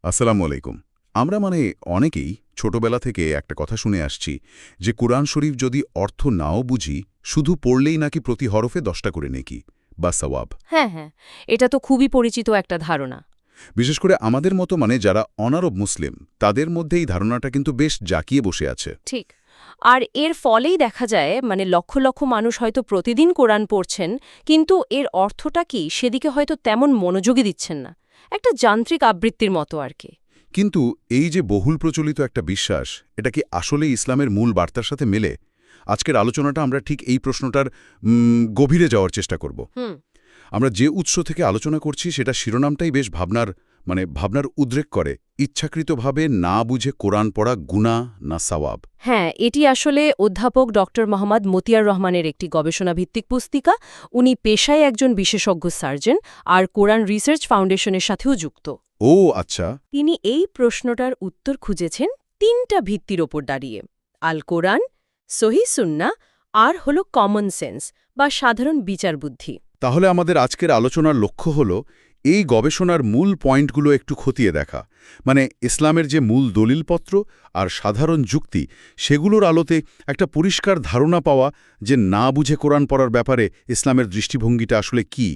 আসসালামু আলাইকুম। আমরা অনেকেই ছোটবেলা থেকে একটা কথা শুনে আসছি যে কুরআন শরীফ যদি অর্থ নাও বুঝি, শুধু পড়লেই নাকি প্রতি হরফে 10টা করে নেকি বা সওয়াব। হ্যাঁ, হ্যাঁ, এটা তো খুবই পরিচিত একটা ধারণা। বিশেষ করে আমাদের মতো যারা অনারব মুসলিম, তাদের মধ্যে এই ধারণাটা কিন্তু বেশ জাঁকিয়ে বসে আছে। ঠিক। আর এর ফলেই দেখা যায় লক্ষ লক্ষ মানুষ হয়তো প্রতিদিন কোরআন পড়ছেন, কিন্তু এর অর্থটা কি সেদিকে হয়তো তেমন মনোযোগী দিচ্ছেন না। একটা যান্ত্রিক আবৃত্তির মতো আর কি। কিন্তু এই যে বহুল প্রচলিত একটা বিশ্বাস, এটা কি আসলে ইসলামের মূল বার্তার সাথে মেলে? আজকের আলোচনাটা আমরা ঠিক এই প্রশ্নটার গভীরে যাওয়ার চেষ্টা করব। হুম। আমরা যে উৎস থেকে আলোচনা করছি সেটা শিরোনামটাই বেশ ভাবনার উদ্রেক করে। ইচ্ছাকৃতভাবে না বুঝে কোরআন পড়া গুনাহ না সওয়াব। হ্যাঁ, এটি আসলে অধ্যাপক ডক্টর মোহাম্মদ মতিয়ার রহমানের একটি গবেষণাভিত্তিক পুস্তিকা। উনি পেশায় একজন বিশেষজ্ঞ সার্জন আর কোরআন রিসার্চ ফাউন্ডেশনের সাথেও যুক্ত। ও আচ্ছা। তিনি এই প্রশ্নটার উত্তর খুঁজেছেন ৩টা ভিত্তির ওপর দাঁড়িয়ে: আল কোরআন, সহিহ সুন্নাহ আর হলো কমন সেন্স বা সাধারণ বিচার বুদ্ধি। তাহলে আমাদের আজকের আলোচনার লক্ষ্য হল এই গবেষণার মূল পয়েন্টগুলো একটু খতিয়ে দেখা। ইসলামের যে মূল দলিলপত্র আর সাধারণ যুক্তি, সেগুলোর আলোতে একটা পরিষ্কার ধারণা পাওয়া যে না বুঝে কোরআন পড়ার ব্যাপারে ইসলামের দৃষ্টিভঙ্গিটা আসলে কি।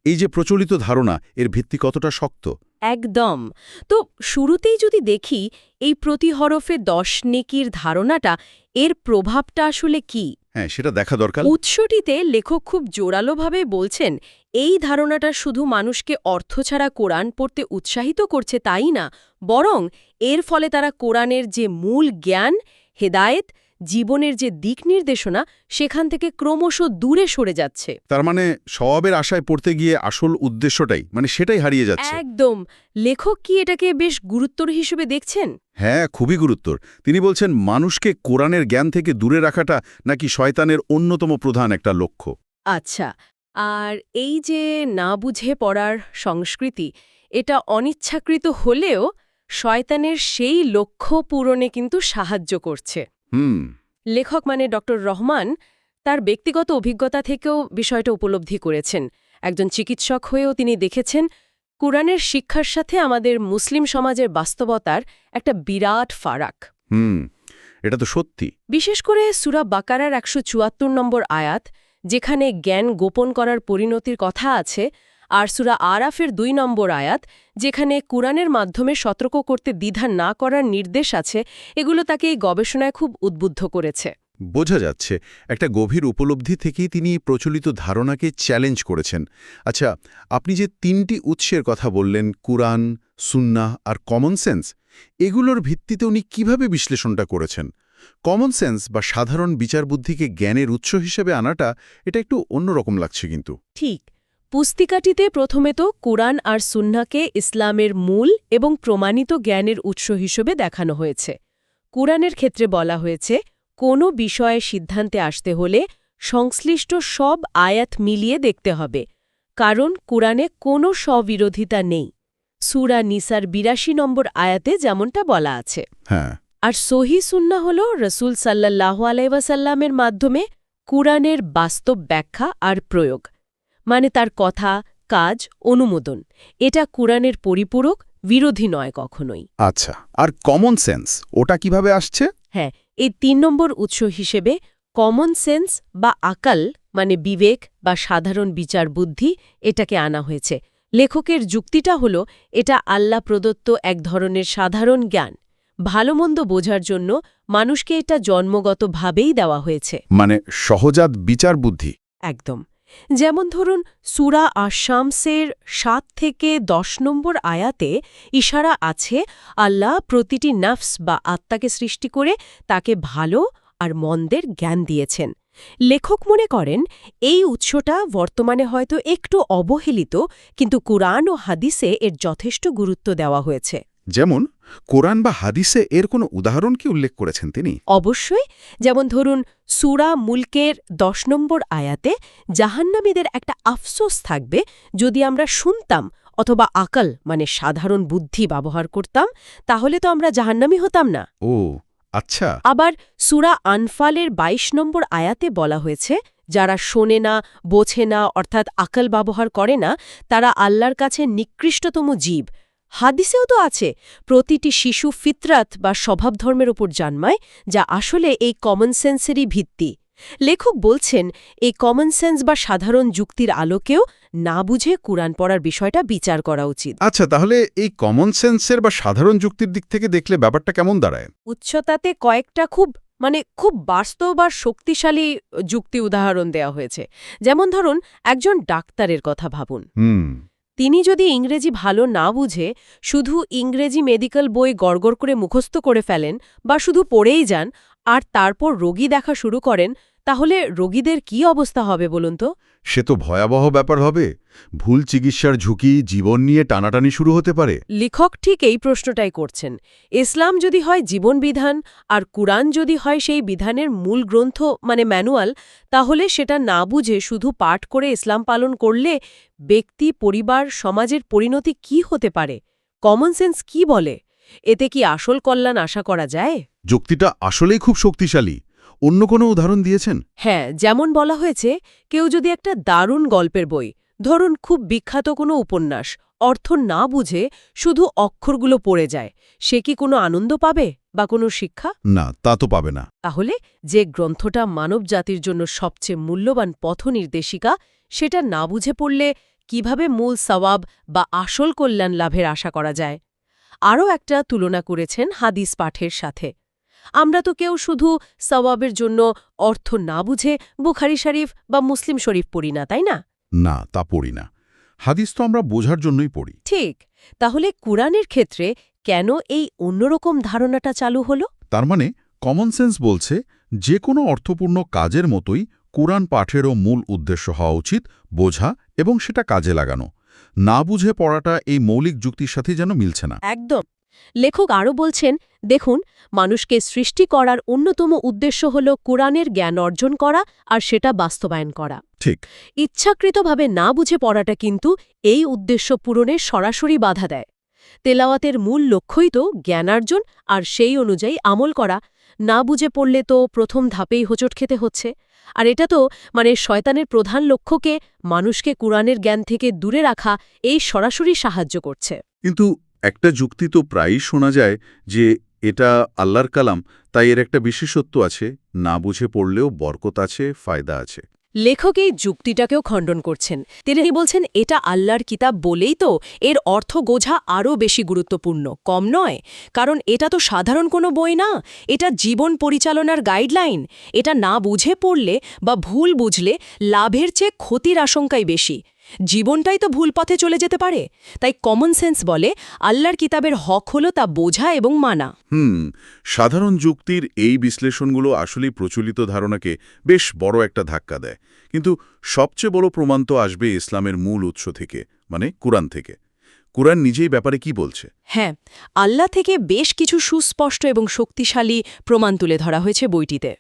এই যে প্রচলিত ধারণা, এর ভিত্তি কতটা শক্ত। একদম। তো শুরুতেই যদি দেখি, এই প্রতি হরফে ১০ নেকির ধারণাটা, এর প্রভাবটা আসলে কি? হ্যাঁ, সেটা দেখা দরকার। উৎসটিতে লেখক খুব জোরালোভাবে বলছেন, এই ধারণাটা শুধু মানুষকে অর্থ ছাড়া কোরআন পড়তে উৎসাহিত করছে তাই না, বরং এর ফলে তারা কোরআনের যে মূল জ্ঞান, হেদায়েত, জীবনের যে দিক নির্দেশনা, সেখান থেকে ক্রমশ দূরে সরে যাচ্ছে। তার সওয়াবের আশায় পড়তে গিয়ে আসল উদ্দেশ্যটাই সেটাই হারিয়ে যাচ্ছে। একদম। লেখক কি এটাকে বেশ গুরুত্বর হিসেবে দেখছেন? হ্যাঁ, খুবই গুরুত্বর। তিনি বলছেন মানুষকে কোরআনের জ্ঞান থেকে দূরে রাখাটা নাকি শয়তানের অন্যতম প্রধান একটা লক্ষ্য। আচ্ছা। আর এই যে না বুঝে পড়ার সংস্কৃতি, এটা অনিচ্ছাকৃত হলেও শয়তানের সেই লক্ষ্য পূরণে কিন্তু সাহায্য করছে। হুম। লেখক ডক্টর রহমান তার ব্যক্তিগত অভিজ্ঞতা থেকেও বিষয়টা উপলব্ধি করেছেন। একজন চিকিৎসক হয়েও তিনি দেখেছেন কুরআনের শিক্ষার সাথে আমাদের মুসলিম সমাজের বাস্তবতার একটা বিরাট ফারাক। এটা তো সত্যি। বিশেষ করে সূরা বাকারার ১৭৪ নম্বর আয়াত, যেখানে জ্ঞান গোপন করার পরিণতির কথা আছে, আর সূরা আরাফের ২ নম্বর আয়াত, যেখানে কুরআনের মাধ্যমে সতর্ক করতে দ্বিধা না করার নির্দেশ আছে, এগুলো তাকে এই গবেষণায় খুব উদ্বুদ্ধ করেছে। বোঝা যাচ্ছে একটা গভীর উপলব্ধি থেকেই তিনি প্রচলিত ধারণাকে চ্যালেঞ্জ করেছেন। আচ্ছা, আপনি যে ৩টি উৎসের কথা বললেন, কুরআন, সুন্নাহ আর কমন সেন্স, এগুলোর ভিত্তিতে উনি কিভাবে বিশ্লেষণটা করেছেন? কমন সেন্স বা সাধারণ বিচারবুদ্ধিকে জ্ঞানের উৎস হিসেবে আনাটা, এটা একটু অন্যরকম লাগছে কিন্তু। ঠিক। পুস্তিকাটিতে প্রথমে তো কুরআন আর সুন্নাহকে ইসলামের মূল এবং প্রমাণিত জ্ঞানের উৎস হিসেবে দেখানো হয়েছে। কুরআনের ক্ষেত্রে বলা হয়েছে, কোনো বিষয়ে সিদ্ধান্তে আসতে হলে সংশ্লিষ্ট সব আয়াত মিলিয়ে দেখতে হবে, কারণ কুরআনে কোনো স্ববিরোধিতা নেই। সূরা নিসার ৮২ নম্বর আয়াতে যেমনটা বলা আছে। হ্যাঁ। আর সহিহ সুন্নাহ হল রাসূল সাল্লাল্লাহু আলাইহি ওয়াসাল্লামের মাধ্যমে কুরআনের বাস্তব ব্যাখ্যা আর প্রয়োগ, তার কথা, কাজ, অনুমোদন। এটা কুরআনের পরিপূরক, বিরোধী নয় কখনোই। আচ্ছা, আর কমন সেন্স ওটা কিভাবে আসছে? হ্যাঁ, এই ৩ নম্বর উৎস হিসেবে কমন সেন্স বা আকাল, বিবেক বা সাধারণ বিচার বুদ্ধি, এটাকে আনা হয়েছে। লেখকের যুক্তিটা হল, এটা আল্লাহ প্রদত্ত এক ধরনের সাধারণ জ্ঞান। ভালোমন্দ বোঝার জন্য মানুষকে এটা জন্মগতভাবেই দেওয়া হয়েছে। সহজাত বিচার বুদ্ধি। একদম। যেমন ধরুন, সূরা আশ-শামসের ৭ থেকে ১০ নম্বর আয়াতে ইশারা আছে আল্লাহ প্রতিটি নফস বা আত্মাকে সৃষ্টি করে তাকে ভালো আর মন্দের জ্ঞান দিয়েছেন। লেখক মনে করেন এই উৎসটা বর্তমানে হয়তো একটু অবহেলিত, কিন্তু কুরআন ও হাদিসে এর যথেষ্ট গুরুত্ব দেওয়া হয়েছে। যেমন কোরআন বা হাদিসে এর কোনো উদাহরণ কি উল্লেখ করেছেন তিনি? অবশ্যই। যেমন ধরুন, সূরা মুলকের ১০ নম্বর আয়াতে জাহান্নামীদের একটা আফসোস থাকবে যদি আমরা শুনতাম অথবা আকল সাধারণ বুদ্ধি ব্যবহার করতাম, তাহলে তো আমরা জাহান্নামী হতাম না। ও আচ্ছা। আবার সূরা আনফালের ২২ নম্বর আয়াতে বলা হয়েছে, যারা শোনে না, বোঝে না, অর্থাৎ আকল ব্যবহার করে না, তারা আল্লাহর কাছে নিকৃষ্টতম জীব। হাদিসেও তো আছে প্রতিটি শিশু ফিতরাত বা স্বভাবধর্মের ওপর জন্মায়, যা আসলে এই কমন সেন্সেরই ভিত্তি। লেখক বলছেন এই কমন সেন্স বা সাধারণ যুক্তির আলোকেও না বুঝে কুরআন পড়ার বিষয়টা বিচার করা উচিত। আচ্ছা, তাহলে এই কমন সেন্সের বা সাধারণ যুক্তির দিক থেকে দেখলে ব্যাপারটা কেমন দাঁড়ায়? উচ্চতাতে কয়েকটা খুব বাস্তব আর শক্তিশালী যুক্তি উদাহরণ দেওয়া হয়েছে। যেমন ধরুন, একজন ডাক্তারের কথা ভাবুন। তিনি যদি ইংরেজি ভালো না বুঝে শুধু ইংরেজি মেডিকেল বই গড়গড় করে মুখস্থ করে ফেলেন বা শুধু পড়েই যান আর তারপর রোগী দেখা শুরু করেন, তাহলে রোগীদের কি অবস্থা হবে বলুন তো? সে তো ভয়াবহ ব্যাপার হবে। ভুল চিকিৎসার ঝুঁকি জীবন নিয়ে টানাটানি শুরু হতে পারে। লেখক ঠিক এই প্রশ্নটাই করছেন। ইসলাম যদি হয় জীবনবিধান আর কুরআন যদি হয় সেই বিধানের মূল গ্রন্থ মানে ম্যানুয়াল, তাহলে সেটা না বুঝে শুধু পাঠ করে ইসলাম পালন করলে ব্যক্তি, পরিবার, সমাজের পরিণতি কি হতে পারে? কমন সেন্স কি বলে? এতে কি আসল কল্যাণ আশা করা যায়? যুক্তিটা আসলেই খুব শক্তিশালী। অন্য কোনো উদাহরণ দিয়েছেন? হ্যাঁ, যেমন বলা হয়েছে, কেউ যদি একটা দারুণ গল্পের বই, ধরুন খুব বিখ্যাত কোনো উপন্যাস, অর্থ না বুঝে শুধু অক্ষরগুলো পড়ে যায়, সে কি কোনো আনন্দ পাবে বা কোনো শিক্ষা? না, তা তো পাবে না। তাহলে যে গ্রন্থটা মানবজাতির জন্য সবচেয়ে মূল্যবান পথনির্দেশিকা, সেটা না বুঝে পড়লে কিভাবে মূল সওয়াব বা আসল কল্যাণ লাভের আশা করা যায়? আরও একটা তুলনা করেছেন হাদিস পাঠের সাথে। আমরা তো কেউ শুধু সওয়াবের জন্য অর্থ না বুঝে বুখারী শরীফ বা মুসলিম শরীফ পড়ি না, তাই না? না, তা পড়ি না। হাদিস তো আমরা বোঝার জন্যই পড়ি। ঠিক। তাহলে কুরআনের ক্ষেত্রে কেন এই অন্যরকম ধারণাটা চালু হলো? তার মানে কমন সেন্স বলছে যে কোনো অর্থপূর্ণ কাজের মতোই কুরআন পাঠেরও মূল উদ্দেশ্য হওয়া উচিত বোঝা এবং সেটা কাজে লাগানো। না বুঝে পড়াটা এই মৌলিক যুক্তির সাথে যেন মিলছে না। একদম। লেখক আরও বলছেন, দেখুন, মানুষকে সৃষ্টি করার অন্যতম উদ্দেশ্য হল কুরআনের জ্ঞান অর্জন করা আর সেটা বাস্তবায়ন করা। ঠিক। ইচ্ছাকৃতভাবে না বুঝে পড়াটা কিন্তু এই উদ্দেশ্য পূরণে সরাসরি বাধা দেয়। তেলাওয়াতের মূল লক্ষ্যই তো জ্ঞানার্জন আর সেই অনুযায়ী আমল করা। না বুঝে পড়লে তো প্রথম ধাপেই হোঁচট খেতে হচ্ছে। আর এটা তো শয়তানের প্রধান লক্ষ্যকে, মানুষকে কুরআনের জ্ঞান থেকে দূরে রাখা, এই সরাসরি সাহায্য করছে। কিন্তু একটা যুক্তি তো প্রায়ই শোনা যায় যে এটা আল্লাহর কালাম, তাই এর একটা বিশেষত্ব আছে, না বুঝে পড়লেও বরকত আছে, ফায়দা আছে। লেখক এই যুক্তিটাকেও খণ্ডন করছেন। তিনি বলছেন, এটা আল্লাহর কিতাব বলেই তো এর অর্থ বোঝা আরও বেশি গুরুত্বপূর্ণ, কম নয়। কারণ এটা তো সাধারণ কোনো বই না, এটা জীবন পরিচালনার গাইডলাইন। এটা না বুঝে পড়লে বা ভুল বুঝলে লাভের চেয়ে ক্ষতির আশঙ্কাই বেশি। জীবনটাই তো ভুল পথে চলে যেতে পারে। তাই কমন সেন্স বলে আল্লাহর কিতাবের হক হলো তা বোঝা এবং মানা। সাধারণ যুক্তির এই বিশ্লেষণগুলো আসলেই প্রচলিত ধারণাকে বেশ বড় একটা ধাক্কা দেয়। কিন্তু সবচেয়ে বড় প্রমাণ তো আসবে ইসলামের মূল উৎস থেকে, মানে কুরআন থেকে। কুরআন নিজেই ব্যাপারে কি বলছে? হ্যাঁ, আল্লাহ থেকে বেশ কিছু সুস্পষ্ট এবং শক্তিশালী প্রমাণ তুলে ধরা হয়েছে বইটিতে।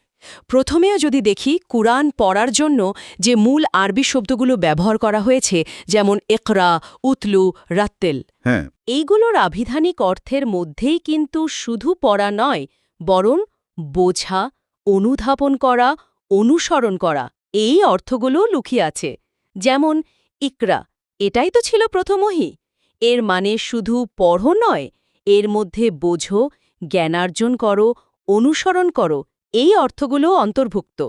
প্রথমেও যদি দেখি, কুরআন পড়ার জন্য যে মূল আরবি শব্দগুলো ব্যবহার করা হয়েছে, যেমন ইকরা, উতলু, রাত্তেল, হ্যাঁ, এইগুলোর আভিধানিক অর্থের মধ্যেই কিন্তু শুধু পড়া নয়, বরং বোঝা, অনুধাবন করা, অনুসরণ করা, এই অর্থগুলো লুকিয়ে আছে। যেমন ইকরা, এটাই তো ছিল প্রথম ওহী। এর মানে শুধু পড়ো নয়, এর মধ্যে বোঝো, জ্ঞানার্জন করো, অনুসরণ করো, এই অর্থগুলো অন্তর্ভুক্ত।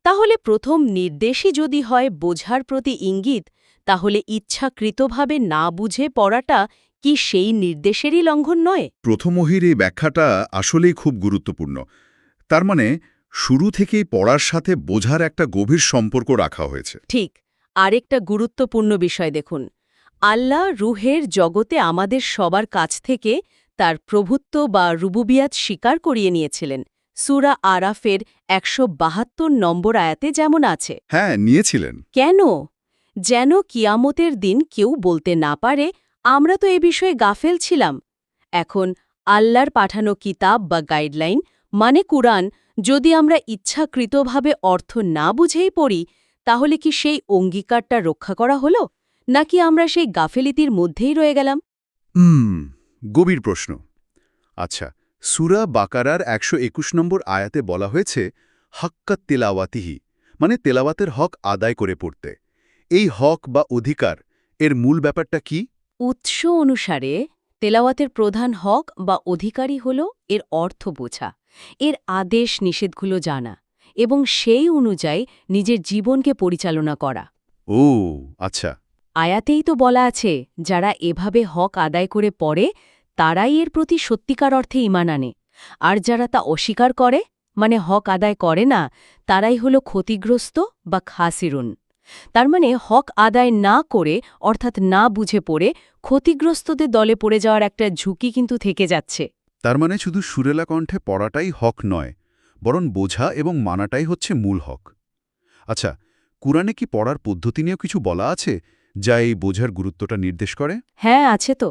তাহলে প্রথম নির্দেশই যদি হয় বোঝার প্রতি ইঙ্গিত, তাহলে ইচ্ছাকৃতভাবে না বুঝে পড়াটা কি সেই নির্দেশেরই লঙ্ঘন নয়? প্রথম ওহীর এই ব্যাখ্যাটা আসলেই খুব গুরুত্বপূর্ণ। তার মানে শুরু থেকেই পড়ার সাথে বোঝার একটা গভীর সম্পর্ক রাখা হয়েছে। ঠিক। আরেকটা গুরুত্বপূর্ণ বিষয় দেখুন, আল্লাহ রুহের জগতে আমাদের সবার কাছ থেকে তার প্রভুত্ব বা রুবুবিয়াত স্বীকার করিয়ে নিয়েছিলেন। সূরা আরাফের ১৭২ নম্বর আয়াতে যেমন আছে। হ্যাঁ, নিয়েছিলেন। কেন? যেন কিয়ামতের দিন কেউ বলতে না পারে, আমরা তো এ বিষয়ে গাফেল ছিলাম। এখন আল্লাহর পাঠানো কিতাব বা গাইডলাইন মানে কুরআন যদি আমরা ইচ্ছাকৃতভাবে অর্থ না বুঝেই পড়ি, তাহলে কি সেই অঙ্গীকারটা রক্ষা করা হলো, নাকি আমরা সেই গাফেলিতির মধ্যেই রয়ে গেলাম? গভীর প্রশ্ন। আচ্ছা, সূরা বাকারার ১২১ নম্বর আয়াতে বলা হয়েছে হাক্কাত তিলাওয়াতিহি, মানে তেলাওয়াতের হক আদায় করে পড়তে। এই হক বা অধিকার, এর মূল ব্যাপারটা কি? উৎস অনুসারে তেলাওয়াতের প্রধান হক বা অধিকারী হল এর অর্থ বোঝা, এর আদেশ নিষেধগুলো জানা এবং সেই অনুযায়ী নিজের জীবনকে পরিচালনা করা। ও আচ্ছা। আয়াতেই তো বলা আছে, যারা এভাবে হক আদায় করে পড়ে তারাই এর প্রতি সত্যিকার অর্থে ঈমান আনে, আর যারা তা অস্বীকার করে, মানে হক আদায় করে না, তারাই হল ক্ষতিগ্রস্ত বা খাসিরুন। তার মানে হক আদায় না করে, অর্থাৎ না বুঝে পড়ে ক্ষতিগ্রস্তদের দলে পড়ে যাওয়ার একটা ঝুঁকি কিন্তু থেকে যাচ্ছে। তার মানে শুধু সুরেলা কণ্ঠে পড়াটাই হক নয়, বরং বোঝা এবং মানাটাই হচ্ছে মূল হক। আচ্ছা, কুরআনে কি পড়ার পদ্ধতি নিয়েও কিছু বলা আছে যা এই বোঝার গুরুত্বটা নির্দেশ করে? হ্যাঁ, আছে তো।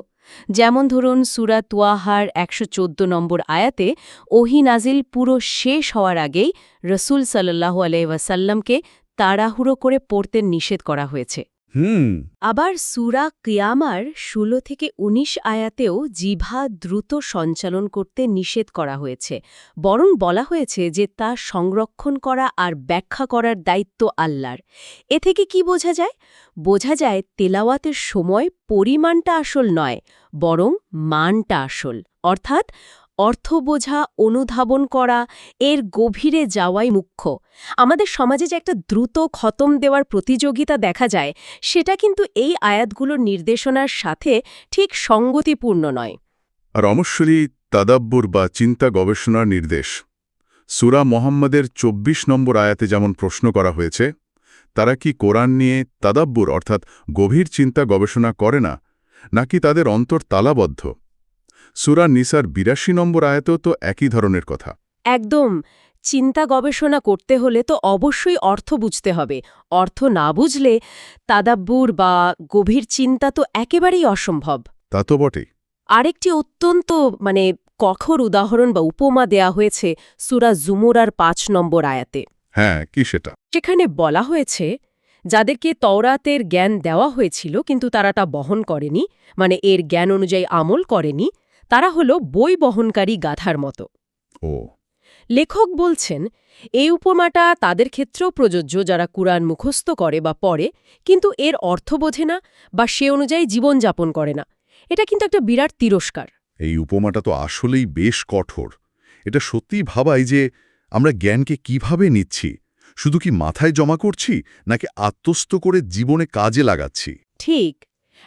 যেমন ধরুন সূরা তুয়াহার ১১৪ নম্বর আয়াতে ওহী নাজিল পুরো শেষ হওয়ার আগেই রসূল সাল্লাল্লাহু আলাইহি ওয়াসাল্লামকে তাড়াহুড়ো করে পড়তে নিষেধ করা হয়েছে। আবার সূরা কিয়ামার ১৬ থেকে ১৯ আয়াতেও জিহ্বা দ্রুত সঞ্চালন করতে নিষেধ করা হয়েছে, বরং বলা হয়েছে যে তা সংরক্ষণ করা আর ব্যাখ্যা করার দায়িত্ব আল্লাহর। এ থেকে কি বোঝা যায়? বোঝা যায় তেলাওয়াতের সময় পরিমাণটা আসল নয়, বরং মানটা আসল। অর্থাৎ অর্থ বোঝা, অনুধাবন করা, এর গভীরে যাওয়াই মুখ্য। আমাদের সমাজে যে একটা দ্রুত খতম দেওয়ার প্রতিযোগিতা দেখা যায়, সেটা কিন্তু এই আয়াতগুলোর নির্দেশনার সাথে ঠিক সঙ্গতিপূর্ণ নয়। আর অবশ্যই তাদাব্বুর বা চিন্তা গবেষণার নির্দেশ। সূরা মুহাম্মদের ২৪ নম্বর আয়াতে যেমন প্রশ্ন করা হয়েছে, তারা কি কোরআন নিয়ে তাদাব্বুর অর্থাৎ গভীর চিন্তা গবেষণা করে না, নাকি তাদের অন্তর তালাবদ্ধ? সূরা নিসার ৮২ নম্বর আয়াতেও তো একই ধরনের কথা। একদম। চিন্তা গবেষণা করতে হলে তো অবশ্যই অর্থ বুঝতে হবে। অর্থ না বুঝলে তাদাব্বুর বা গভীর চিন্তা তো একেবারেই অসম্ভব। তা তো বটেই। আরেকটি অত্যন্ত কঠোর উদাহরণ বা উপমা দেয়া হয়েছে সূরা জুমুরার ৫ নম্বর আয়াতে। হ্যাঁ, কি সেটা? সেখানে বলা হয়েছে, যাদেরকে তওরাতের জ্ঞান দেওয়া হয়েছিল কিন্তু তারা তা বহন করেনি, মানে এর জ্ঞান অনুযায়ী আমল করেনি, তারা হলো বই বহনকারী গাধার মতো। ও লেখক বলছেন, এই উপমাটা তাদের ক্ষেত্রেও প্রযোজ্য যারা কুরআন মুখস্থ করে বা পড়ে, কিন্তু এর অর্থ বোঝে না বা সে অনুযায়ী জীবনযাপন করে না। এটা কিন্তু একটা বিরাট তিরস্কার। এই উপমাটা তো আসলেই বেশ কঠোর। এটা সত্যিই ভাবায় যে আমরা জ্ঞানকে কিভাবে নিচ্ছি, শুধু কি মাথায় জমা করছি নাকি আত্মস্থ করে জীবনে কাজে লাগাচ্ছি। ঠিক।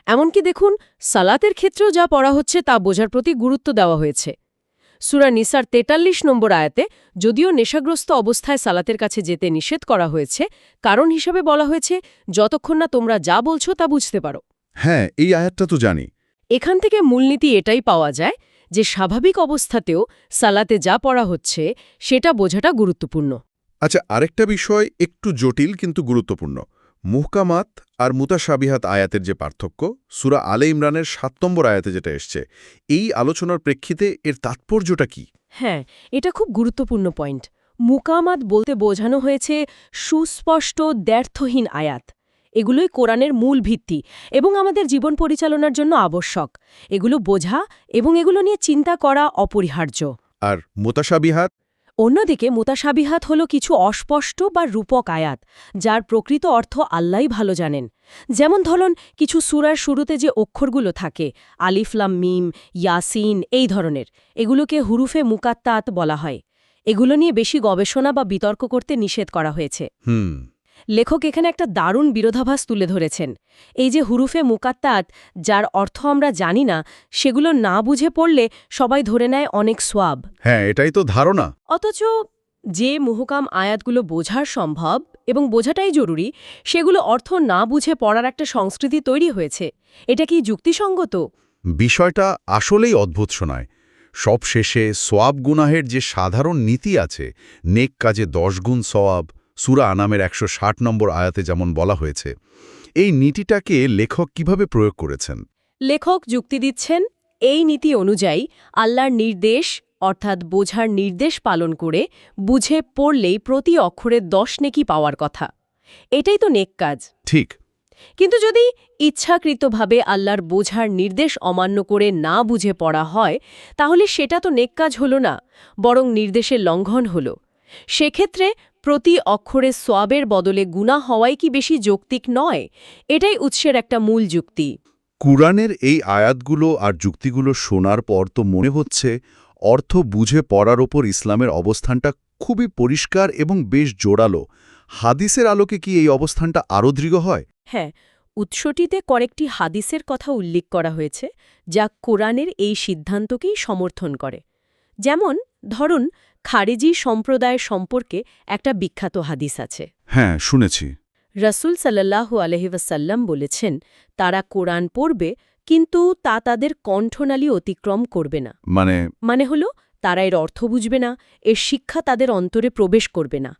এমনকি দেখুন, সালাতের ক্ষেত্রেও যা পড়া হচ্ছে তা বোঝার প্রতি গুরুত্ব দেওয়া হয়েছে। সূরা নিসার ৪৩ নম্বর আয়াতে যদিও নেশাগ্রস্ত অবস্থায় সালাতের কাছে যেতে নিষেধ করা হয়েছে, কারণ হিসাবে বলা হয়েছে যতক্ষণ না তোমরা যা বলছো তা বুঝতে পারো। হ্যাঁ, এই আয়াতটা তো জানি। এখান থেকে মূলনীতি এটাই পাওয়া যায় যে স্বাভাবিক অবস্থাতেও সালাতে যা পড়া হচ্ছে সেটা বোঝাটা গুরুত্বপূর্ণ। আচ্ছা, আরেকটা বিষয় একটু জটিল কিন্তু গুরুত্বপূর্ণ। মুহকামাত আর মুতাশাবিহাত আয়াতের যে পার্থক্য, সূরা আলে ইমরানের ৭ নম্বর আয়াতে যেটা এসছে, এই আলোচনার প্রেক্ষিতে এর তাৎপর্যটা কি? হ্যাঁ, এটা খুব গুরুত্বপূর্ণ পয়েন্ট। মুকামাত বলতে বোঝানো হয়েছে সুস্পষ্ট দ্ব্যর্থহীন আয়াত। এগুলোই কোরআনের মূল ভিত্তি এবং আমাদের জীবন পরিচালনার জন্য আবশ্যক। এগুলো বোঝা এবং এগুলো নিয়ে চিন্তা করা অপরিহার্য। আর মুতাশাবিহাত? অন্যদিকে মুতাশাবিহাত হল কিছু অস্পষ্ট বা রূপক আয়াত, যার প্রকৃত অর্থ আল্লাহই ভালো জানেন। যেমন ধরুন, কিছু সূরার শুরুতে যে অক্ষরগুলো থাকে, আলিফ লাম মিম, ইয়াসিন, এই ধরনের, এগুলোকে হুরুফে মুকাত্তাত বলা হয়। এগুলো নিয়ে বেশি গবেষণা বা বিতর্ক করতে নিষেধ করা হয়েছে। লেখক এখানে একটা দারুণ বিরোধাভাস তুলে ধরেছেন। এই যে হুরুফে মুকাত্তাত, যার অর্থ আমরা জানি না, সেগুলো না বুঝে পড়লে সবাই ধরে নেয় অনেক সোয়াব। হ্যাঁ, এটাই তো ধারণা। অথচ যে মুহকাম আয়াতগুলো বোঝার সম্ভব এবং বোঝাটাই জরুরি, সেগুলো অর্থ না বুঝে পড়ার একটা সংস্কৃতি তৈরি হয়েছে। এটা কি যুক্তিসঙ্গত? বিষয়টা আসলেই অদ্ভুত শোনায়। সব শেষে সোয়াব গুনাহের যে সাধারণ নীতি আছে, নেক কাজে ১০ গুণ সওয়াব, সূরা আনামের ১৬০ নম্বর আয়াতে যেমন বলা হয়েছে, এই নীতিটাকে লেখক কিভাবে প্রয়োগ করেছেন? লেখক যুক্তি দিচ্ছেন, এই নীতি অনুযায়ী আল্লাহর নির্দেশ অর্থাৎ বোঝার নির্দেশ পালন করে বুঝে পড়লেই প্রতি অক্ষরে ১০ নেকি পাওয়ার কথা। এটাই তো নেক কাজ। ঠিক। কিন্তু যদি ইচ্ছাকৃতভাবে আল্লাহর বোঝার নির্দেশ অমান্য করে না বুঝে পড়া হয়, তাহলে সেটা তো নেক কাজ হল না, বরং নির্দেশের লঙ্ঘন হল। সেক্ষেত্রে প্রতি অক্ষরে সোয়াবের বদলে গুনাহ হওয়াই কি বেশি যৌক্তিক নয়? এটাই উৎসের একটা মূল যুক্তি। কুরআনের এই আয়াতগুলো আর যুক্তিগুলো শোনার পর তো মনে হচ্ছে অর্থ বুঝে পড়ার ওপর ইসলামের অবস্থানটা খুবই পরিষ্কার এবং বেশ জোরালো। হাদিসের আলোকে কি এই অবস্থানটা আরও দৃঢ় হয়? হ্যাঁ, উৎসটিতে কয়েকটি হাদিসের কথা উল্লেখ করা হয়েছে যা কোরআনের এই সিদ্ধান্তকেই সমর্থন করে। যেমন ধরুন, খারেজি সম্প্রদায় সম্পর্কে একটা বিখ্যাত হাদিস আছে। হ্যাঁ, শুনেছি। রাসূল সাল্লাল্লাহু আলাইহি ওয়াসাল্লাম বলেছেন, তারা কোরআন পড়বে কিন্তু তা তাদের কণ্ঠনালী অতিক্রম করবে না। মানে হলো, তারা এর অর্থ বুঝবে না, এর শিক্ষা তাদের অন্তরে প্রবেশ করবে না,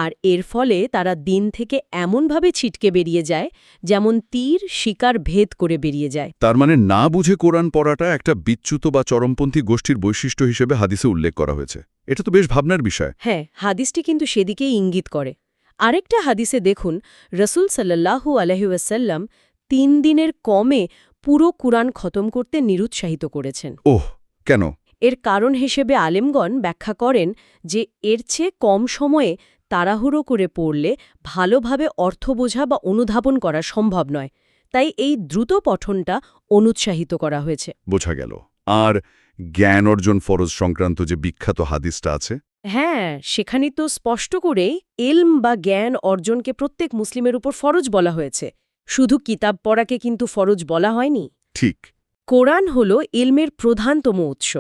আর এর ফলে তারা দিন থেকে এমনভাবে ছিটকে বেরিয়ে যায় যেমন তীর শিকার ভেদ করে বেরিয়ে যায়। তার মানে না বুঝে কোরআন পড়াটা একটা বিচ্যুত বা চরমপন্থী গোষ্ঠীর বৈশিষ্ট্য হিসেবে হাদিসে উল্লেখ করা হয়েছে। এটা তো বেশ ভাবনার বিষয়। হ্যাঁ, হাদিসটি কিন্তু সেদিকেই ইঙ্গিত করে। আরেকটা হাদিসে দেখুন, রাসূল সাল্লাল্লাহু আলাইহি ওয়াসাল্লাম ৩ দিনের কমে পুরো কুরআন খতম করতে নিরুৎসাহিত করেছেন। ওহ, কেন? এর কারণ হিসেবে আলেমগণ ব্যাখ্যা করেন যে এর চেয়ে কম সময়ে তাড়াহুড়ো করে পড়লে ভালোভাবে অর্থ বোঝা বা অনুধাবন করা সম্ভব নয়, তাই এই দ্রুত পঠনটা অনুৎসাহিত করা হয়েছে। বোঝা গেল। আর জ্ঞান অর্জন ফরজ সংক্রান্ত যে বিখ্যাত হাদিসটা আছে? হ্যাঁ, সেখানে তো স্পষ্ট করেই ইলম বা জ্ঞান অর্জনকে প্রত্যেক মুসলিমের উপর ফরজ বলা হয়েছে, শুধু কিতাব পড়াকে কিন্তু ফরজ বলা হয়নি। ঠিক। কোরআন হল ইলমের প্রধানতম উৎস।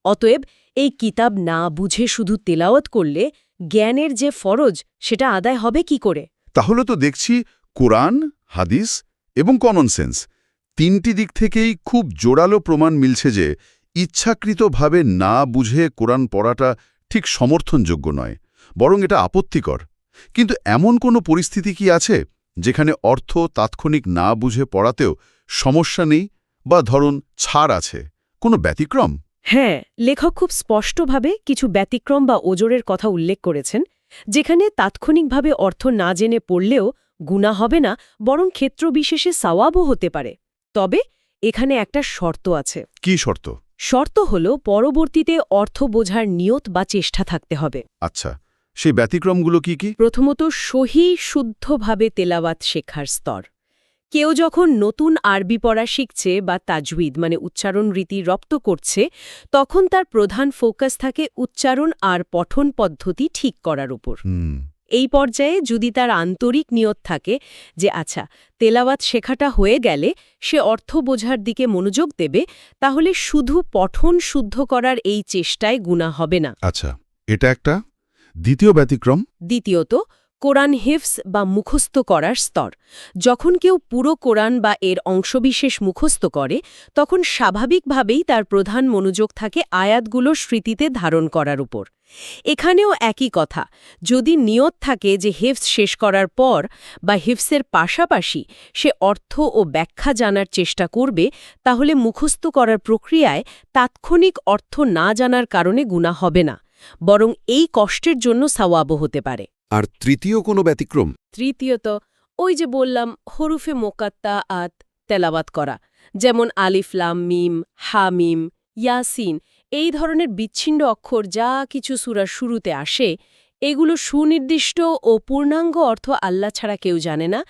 অতএব এই কিতাব না বুঝে শুধু তেলাওয়াত করলে জ্ঞানের যে ফরজ সেটা আদায় হবে কি করে? তাহলে তো দেখছি কোরআন, হাদিস এবং কমন সেন্স তিনটি দিক থেকেই খুব জোরালো প্রমাণ মিলছে যে ইচ্ছাকৃতভাবে না বুঝে কোরআন পড়াটা ঠিক সমর্থনযোগ্য নয়, বরং এটা আপত্তিকর। কিন্তু এমন কোনো পরিস্থিতি কি আছে যেখানে অর্থ তাৎক্ষণিক না বুঝে পড়াতেও সমস্যা নেই, বা ধরুন ছাড় আছে, কোনো ব্যতিক্রম? হ্যাঁ, লেখক খুব স্পষ্টভাবে কিছু ব্যতিক্রম বা ওজরের কথা উল্লেখ করেছেন, যেখানে তাৎক্ষণিকভাবে অর্থ না জেনে পড়লেও গুনাহ হবে না, বরং ক্ষেত্রবিশেষে সাওয়াবও হতে পারে। তবে এখানে একটা শর্ত আছে। কি শর্ত? শর্ত হল পরবর্তীতে অর্থ বোঝার নিয়ত বা চেষ্টা থাকতে হবে। আচ্ছা, সেই ব্যতিক্রমগুলো কি কি? প্রথমত, সহি শুদ্ধভাবে তেলাওয়াত শেখার স্তর। কেউ যখন নতুন আরবি পড়া শিখছে বা তাজউইদ মানে উচ্চারণ রীতি রপ্ত করছে, তখন তার প্রধান ফোকাস থাকে উচ্চারণ আর পঠন পদ্ধতি ঠিক করার উপর। এই পর্যায়ে যদি তার আন্তরিক নিয়ত থাকে যে আচ্ছা, তেলাওয়াত শেখাটা হয়ে গেলে সে অর্থ বোঝার দিকে মনোযোগ দেবে, তাহলে শুধু পঠন শুদ্ধ করার এই চেষ্টায় গুনাহ হবে না। আচ্ছা, এটা একটা। দ্বিতীয় ব্যতিক্রম? দ্বিতীয়ত, কোরআন হিফজ বা মুখস্থ করার স্তর। যখন কেউ পুরো কোরআন বা এর অংশবিশেষ মুখস্থ করে, তখন স্বাভাবিকভাবেই তার প্রধান মনোযোগ থাকে আয়াতগুলো স্মৃতিতে ধারণ করার উপর। এখানেও একই কথা, যদি নিয়ত থাকে যে হিফজ শেষ করার পর বা হিফজের পাশাপাশি সে অর্থ ও ব্যাখ্যা জানার চেষ্টা করবে, তাহলে মুখস্থ করার প্রক্রিয়ায় তাৎক্ষণিক অর্থ না জানার কারণে গুনাহ হবে না, বরং এই কষ্টের জন্য সাওয়াবও হতে পারে। আর তৃতীয় কোনো ব্যতিক্রম? তৃতীয়ত, ওই যে বললাম হরুফে মোকাত্তা আত তেলাওয়াত করা, যেমন আলিফ লাম মিম, হা মিম, ইয়াসিন, এই ধরনের বিচ্ছিন্ন অক্ষর যা কিছু সূরার শুরুতে আসে, এগুলো সুনির্দিষ্ট ও পূর্ণাঙ্গ অর্থ আল্লাহ ছাড়া কেউ জানে না।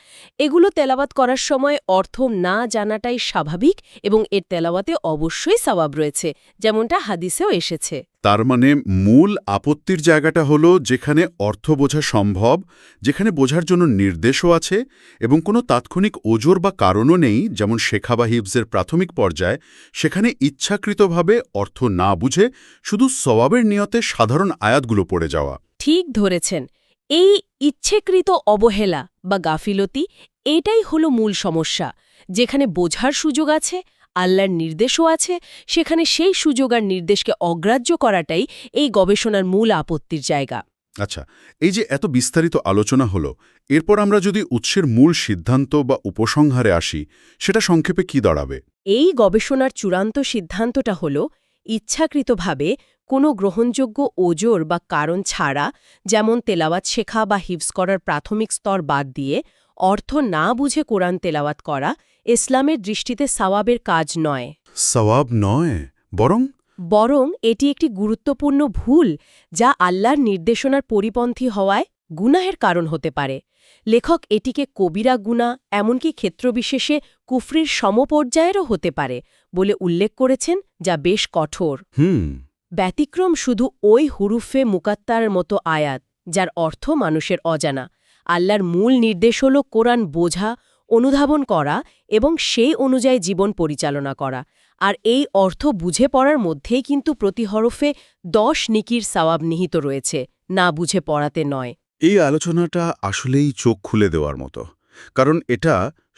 এগুলো তেলাওয়াত করার সময় অর্থ না জানাটাই স্বাভাবিক এবং এর তেলাওয়াতে অবশ্যই সওয়াব রয়েছে, যেমনটা হাদিসেও এসেছে। তার মানে মূল আপত্তির জায়গাটা হলো যেখানে অর্থ বোঝা সম্ভব, যেখানে বোঝার জন্য নির্দেশও আছে এবং কোনো তাৎক্ষণিক ওজর বা কারণও নেই, যেমন শেখা বা হিফজের প্রাথমিক পর্যায়ে, সেখানে ইচ্ছাকৃতভাবে অর্থ না বুঝে শুধু সওয়াবের নিয়তে সাধারণ আয়াতগুলো পড়ে যাওয়া। ঠিক ধরেছেন। এই ইচ্ছেকৃত অবহেলা বা গাফিলতি, এটাই হলো মূল সমস্যা। যেখানে বোঝার সুযোগ আছে, আল্লাহর নির্দেশও আছে, সেখানে সেই সুযোগ আর নির্দেশকে অগ্রাহ্য করাটাই এই গবেষণার মূল আপত্তির জায়গা। আচ্ছা, এই যে এত বিস্তারিত আলোচনা হলো, এরপর আমরা যদি উৎসের মূল সিদ্ধান্ত বা উপসংহারে আসি, সেটা সংক্ষেপে কি দাঁড়াবে? এই গবেষণার চূড়ান্ত সিদ্ধান্তটা হল, ইচ্ছাকৃতভাবে কোনো গ্রহণযোগ্য ওজর বা কারণ ছাড়া, যেমন তেলাওয়াত শেখা বা হিফজ করার প্রাথমিক স্তর বাদ দিয়ে অর্থ না বুঝে কোরআন তেলাওয়াত করা ইসলামের দৃষ্টিতে সাওয়াবের কাজ নয়। সওয়াব নয়, বরং এটি একটি গুরুত্বপূর্ণ ভুল, যা আল্লাহর নির্দেশনার পরিপন্থী হওয়ায় গুনাহের কারণ হতে পারে। লেখক এটিকে কবিরা গুনাহ, এমনকি ক্ষেত্রবিশেষে কুফরির সমপর্যায়েরও হতে পারে বলে উল্লেখ করেছেন, যা বেশ কঠোর। ব্যতিক্রম শুধু ওই হুরুফে মুকাত্তার মতো আয়াত, যার অর্থ মানুষের অজানা। আল্লাহর মূল নির্দেশ হল কোরআন বোঝা, অনুধাবন করা এবং সেই অনুযায়ী জীবন পরিচালনা করা। আর এই অর্থ বুঝে পড়ার মধ্যেই কিন্তু প্রতি হরফে 10 নেকির সওয়াব নিহিত রয়েছে, না বুঝে পড়াতে নয়। এই আলোচনাটা আসলেই চোখ খুলে দেওয়ার মতো, কারণ এটা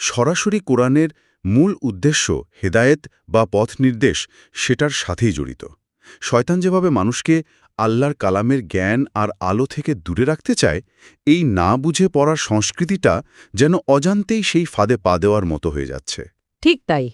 সরাসরি কোরআনের মূল উদ্দেশ্য, হেদায়েত বা পথ নির্দেশ, সেটার সাথেই জড়িত। শয়তান যেভাবে মানুষকে আল্লাহর কালামের জ্ঞান আর আলো থেকে দূরে রাখতে চায়, এই না বুঝে পড়ার সংস্কৃতিটা যেন অজান্তেই সেই ফাঁদে পা দেওয়ার মতো হয়ে যাচ্ছে। ঠিক তাই।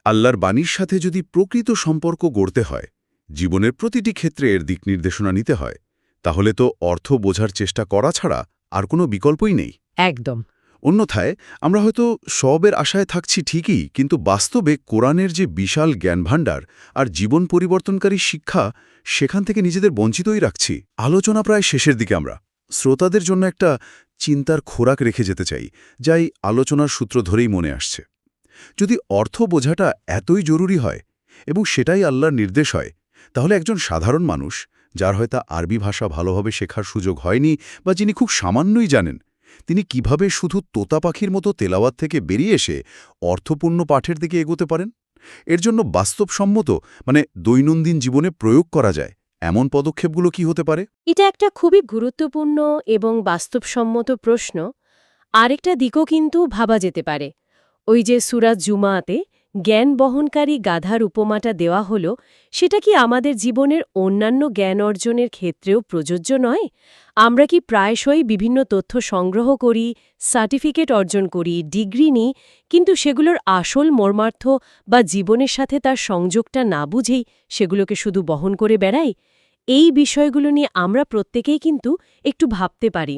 আল্লাহর বাণীর সাথে যদি প্রকৃত সম্পর্ক গড়তে হয়, জীবনের প্রতিটি ক্ষেত্রে এর দিক নির্দেশনা নিতে হয়, তাহলে তো অর্থ বোঝার চেষ্টা করা ছাড়া আর কোনো বিকল্পই নেই। একদম। অন্যথায় আমরা হয়তো সবের আশায় থাকছি ঠিকই, কিন্তু বাস্তবে কোরআনের যে বিশাল জ্ঞানভাণ্ডার আর জীবন পরিবর্তনকারী শিক্ষা, সেখান থেকে নিজেদের বঞ্চিতই রাখছি। আলোচনা প্রায় শেষের দিকে। আমরা শ্রোতাদের জন্য একটা চিন্তার খোরাক রেখে যেতে চাই, যাই আলোচনার সূত্র ধরেই মনে আসছে। যদি অর্থ বোঝাটা এতই জরুরি হয় এবং সেটাই আল্লাহর নির্দেশ হয়, তাহলে একজন সাধারণ মানুষ, যার হয়তো আরবি ভাষা ভালোভাবে শেখার সুযোগ হয়নি বা যিনি খুব সামান্যই জানেন, তিনি কিভাবে শুধু তোতা পাখির মতো তেলাওয়াত থেকে বেরিয়ে এসে অর্থপূর্ণ পাঠের দিকে এগোতে পারেন? এর জন্য বাস্তবসম্মত, দৈনন্দিন জীবনে প্রয়োগ করা যায় এমন পদক্ষেপগুলো কি হতে পারে? এটা একটা খুবই গুরুত্বপূর্ণ এবং বাস্তবসম্মত প্রশ্ন। আরেকটা দিকও কিন্তু ভাবা যেতে পারে। ওই যে সূরা জুমাতে জ্ঞান বহনকারী গাধার উপমাটা দেওয়া হলো, সেটা কি আমাদের জীবনের অন্যান্য জ্ঞান অর্জনের ক্ষেত্রেও প্রযোজ্য নয়? আমরা কি প্রায়শই বিভিন্ন তথ্য সংগ্রহ করি, সার্টিফিকেট অর্জন করি, ডিগ্রি নিই, কিন্তু সেগুলোর আসল মর্মার্থ বা জীবনের সাথে তার সংযোগটা না বুঝেই সেগুলোকে শুধু বহন করে বেড়াই? এই বিষয়গুলো নিয়ে আমরা প্রত্যেকেই কিন্তু একটু ভাবতে পারি।